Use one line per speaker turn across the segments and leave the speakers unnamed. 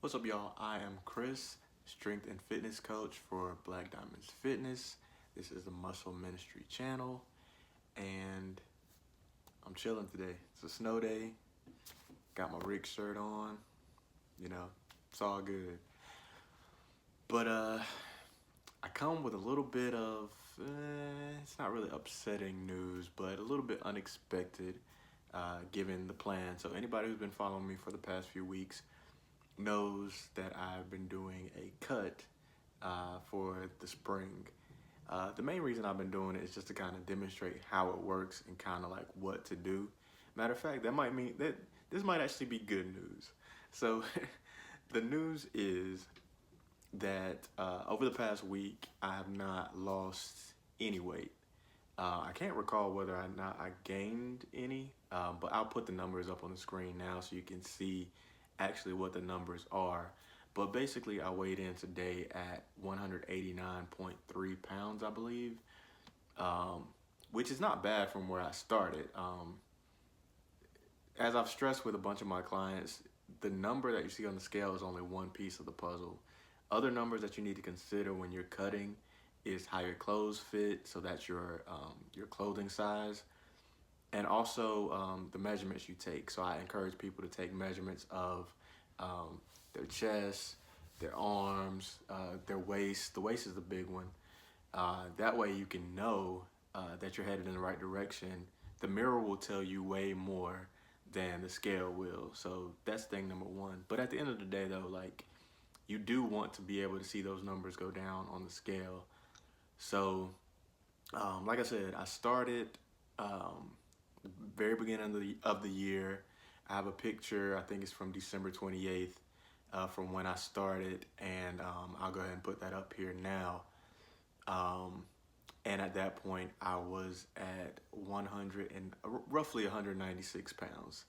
What's up, y'all? I am Chris, strength and fitness coach for Black Diamonds Fitness. This is the Muscle Ministry channel, and I'm chilling today. It's a snow day. Got my Rick shirt on. It's all good. But I come with a little bit of, it's not really upsetting news, but a little bit unexpected given the plan. So anybody who's been following me for the past few weeks knows that I've been doing a cut for the spring. The main reason I've been doing it is just to kind of demonstrate how it works and kind of like what to do. Matter of fact, that might mean that this might actually be good news. So the news is that over the past week, I have not lost any weight. I can't recall whether or not I gained any, but I'll put the numbers up on the screen now so you can see actually what the numbers are. But basically, I weighed in today at 189.3 pounds, I believe, which is not bad from where I started. As I've stressed with a bunch of my clients, the number that you see on the scale is only one piece of the puzzle. Other numbers that you need to consider when you're cutting is how your clothes fit, so that's your clothing size, and also the measurements you take. So I encourage people to take measurements of their chest, their arms, their waist. The waist is the big one. That way you can know that you're headed in the right direction. The mirror will tell you way more than the scale will. So that's thing number one. But at the end of the day though, like, you do want to be able to see those numbers go down on the scale. So like I said, I started the very beginning of the year. I have a picture, I think it's from December 28th, from when I started, and I'll go ahead and put that up here now. And at that point, I was at roughly 196 pounds.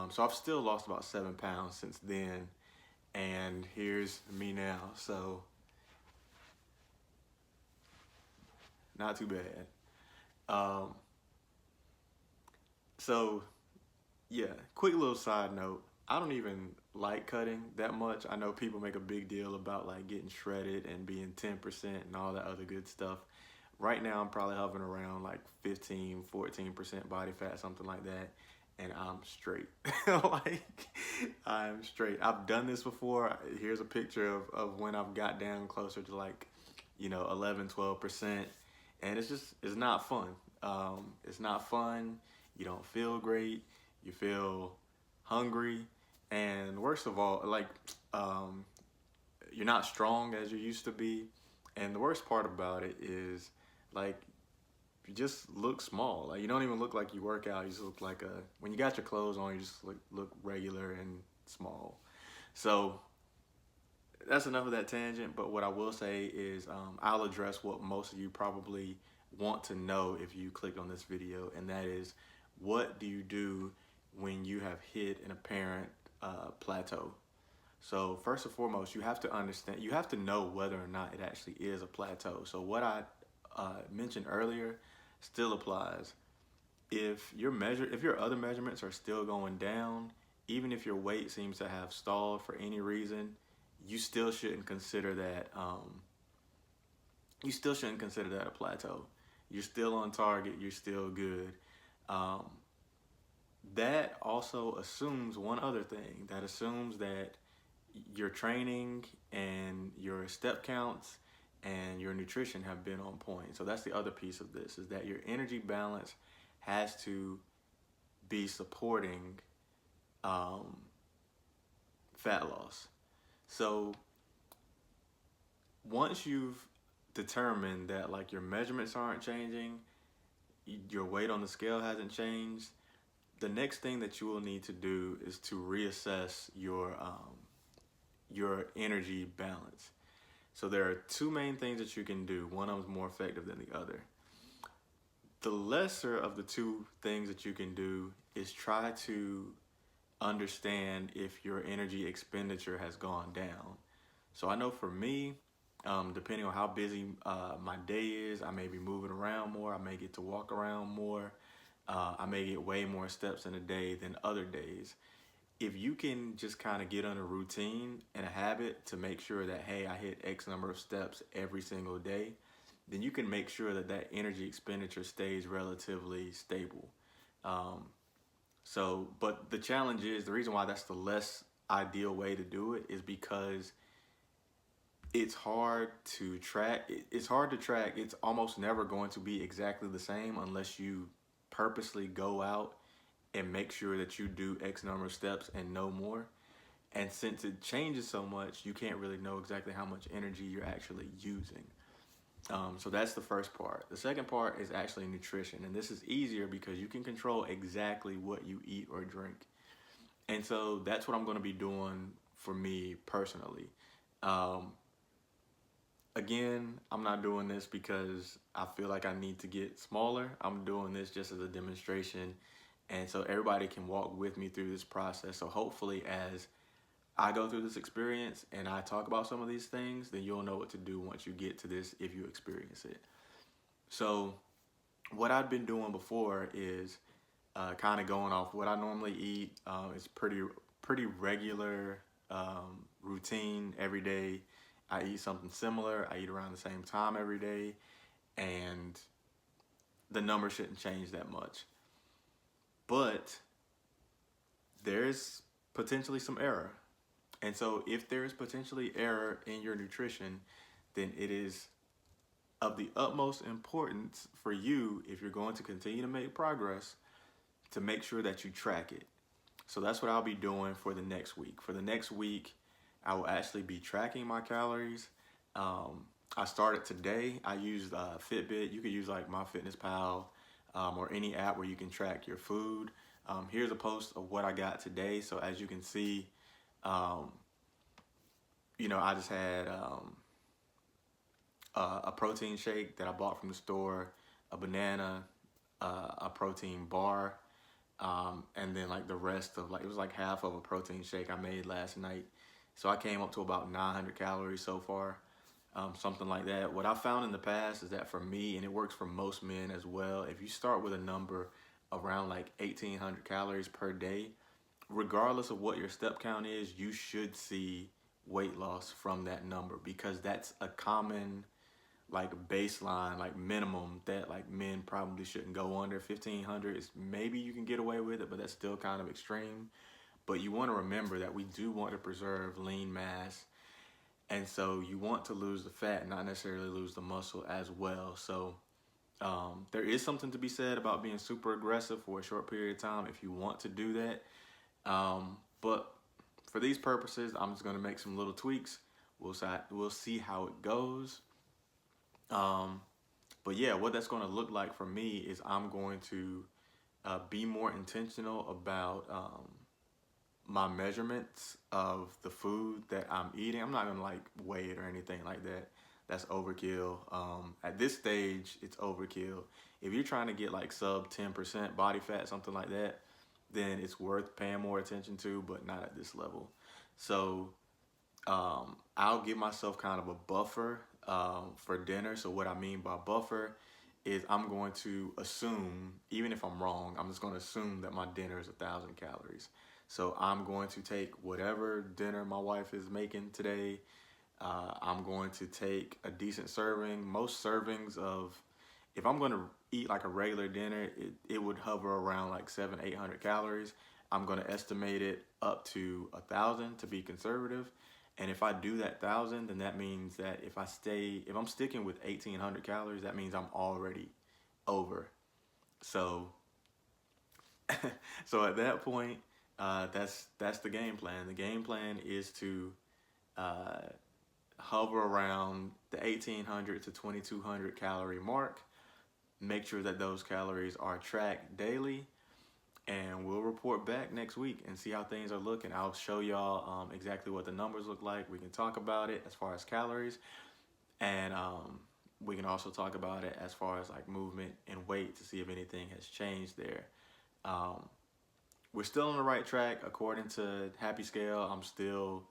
So I've still lost about 7 pounds since then, and here's me now. So not too bad. So yeah, quick little side note. I don't even like cutting that much. I know people make a big deal about like getting shredded and being 10% and all that other good stuff. Right now, I'm probably hovering around like 15-14% body fat, something like that. And I'm straight. Like, I'm straight. I've done this before. Here's a picture of when I've got down closer to like, 11-12%. And it's not fun. It's not fun. You don't feel great. You feel hungry. And worst of all, like, you're not strong as you used to be. And the worst part about it is, like, you just look small. Like, you don't even look like you work out. You just look like when you got your clothes on, you just look regular and small. So that's enough of that tangent. But what I will say is I'll address what most of you probably want to know if you clicked on this video, and that is, what do you do when you have hit an apparent plateau? So first and foremost, you have to understand, you have to know whether or not it actually is a plateau. So what I mentioned earlier still applies. If your other measurements are still going down, even if your weight seems to have stalled for any reason, you still shouldn't consider that. You still shouldn't consider that a plateau. You're still on target. You're still good. That also assumes one other thing. That assumes that your training and your step counts and your nutrition have been on point. So that's the other piece of this, is that your energy balance has to be supporting fat loss. So once you've determined that like your measurements aren't changing, your weight on the scale hasn't changed, the next thing that you will need to do is to reassess your energy balance. So there are two main things that you can do. One of them is more effective than the other. The lesser of the two things that you can do is try to understand if your energy expenditure has gone down. So I know for me, depending on how busy my day is, I may be moving around more. I may get to walk around more. I may get way more steps in a day than other days. if you can just kind of get on a routine and a habit to make sure that, hey, I hit X number of steps every single day, then you can make sure that that energy expenditure stays relatively stable. Um, but the challenge is, the reason why that's the less ideal way to do it is because it's hard to track. It's hard to track. It's almost never going to be exactly the same unless you purposely go out and make sure that you do X number of steps and no more. And since it changes so much, you can't really know exactly how much energy you're actually using. So that's the first part. The second part is actually nutrition. And this is easier because you can control exactly what you eat or drink. And so that's what I'm going to be doing for me personally. Um, Again, I'm not doing this because I feel like I need to get smaller. I'm doing this just as a demonstration. And so everybody can walk with me through this process. So hopefully, as I go through this experience and I talk about some of these things, then you'll know what to do once you get to this if you experience it. So, what I've been doing before is kind of going off what I normally eat. It's pretty regular routine every day. I eat something similar. I eat around the same time every day, and the number shouldn't change that much. But there's potentially some error. And so if there is potentially error in your nutrition, then it is of the utmost importance for you, if you're going to continue to make progress, to make sure that you track it. So that's what I'll be doing for the next week. For the next week, I will actually be tracking my calories. I started today. I used Fitbit. You could use like MyFitnessPal or any app where you can track your food. Here's a post of what I got today. So as you can see, um, I just had a protein shake that I bought from the store, a banana, a protein bar, and then like the rest of it was like half of a protein shake I made last night. So I came up to about 900 calories so far, something like that. What I found in the past is that for me, and it works for most men as well, if you start with a number around like 1,800 calories per day, regardless of what your step count is, you should see weight loss from that number, because that's a common like baseline, like minimum that like men probably shouldn't go under. 1,500 is maybe you can get away with it, but that's still kind of extreme. But you want to remember that we do want to preserve lean mass, and so you want to lose the fat, not necessarily lose the muscle as well. So there is something to be said about being super aggressive for a short period of time if you want to do that. But for these purposes, I'm just going to make some little tweaks. We'll see how it goes. But yeah, what that's going to look like for me is I'm going to be more intentional about my measurements of the food that I'm eating. I'm not going to like weigh it or anything like that. That's overkill. At this stage, it's overkill. If you're trying to get like sub 10% body fat, something like that, then it's worth paying more attention to, but not at this level. So I'll give myself kind of a buffer for dinner. So what I mean by buffer is I'm going to assume, even if I'm wrong, I'm just going to assume that my dinner is 1,000 calories. So I'm going to take whatever dinner my wife is making today. I'm going to take a decent serving. Most servings of, if I'm going to eat like a regular dinner, it would hover around like 700-800 calories. I'm going to estimate it up to 1,000 to be conservative. And if I do that 1,000, then that means that if I'm sticking with 1,800 calories, that means I'm already over. So, so at that point, that's the game plan. The game plan is to hover around the 1,800 to 2,200 calorie mark. Make sure that those calories are tracked daily, and we'll report back next week and see how things are looking. I'll show y'all exactly what the numbers look like. We can talk about it as far as calories, and we can also talk about it as far as like movement and weight to see if anything has changed there. We're still on the right track according to Happy Scale. I'm still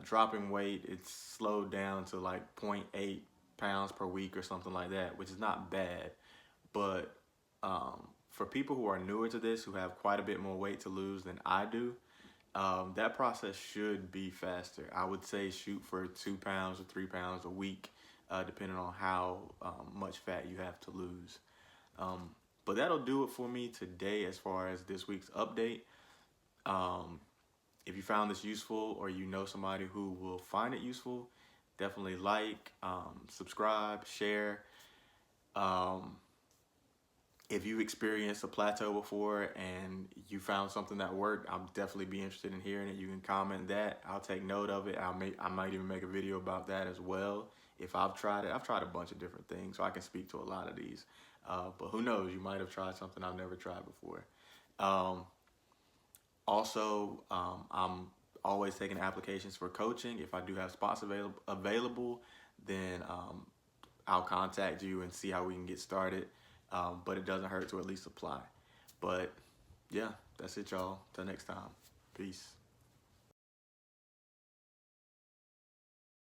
dropping weight. It's slowed down to like 0.8 pounds per week or something like that, which is not bad. But for people who are newer to this, who have quite a bit more weight to lose than I do, that process should be faster. I would say shoot for 2 pounds or 3 pounds a week, depending on how much fat you have to lose. Um, but that'll do it for me today as far as this week's update. Um, if you found this useful or you know somebody who will find it useful, definitely like, subscribe, share. Um, if you've experienced a plateau before and you found something that worked, I'll definitely be interested in hearing it. You can comment that. I'll take note of it. I might even make a video about that as well. If I've tried it, I've tried a bunch of different things, so I can speak to a lot of these. But who knows? You might have tried something I've never tried before. Um, I'm always taking applications for coaching. If I do have spots available, then I'll contact you and see how we can get started. But it doesn't hurt to at least apply. But yeah, that's it, y'all. Till next time. Peace.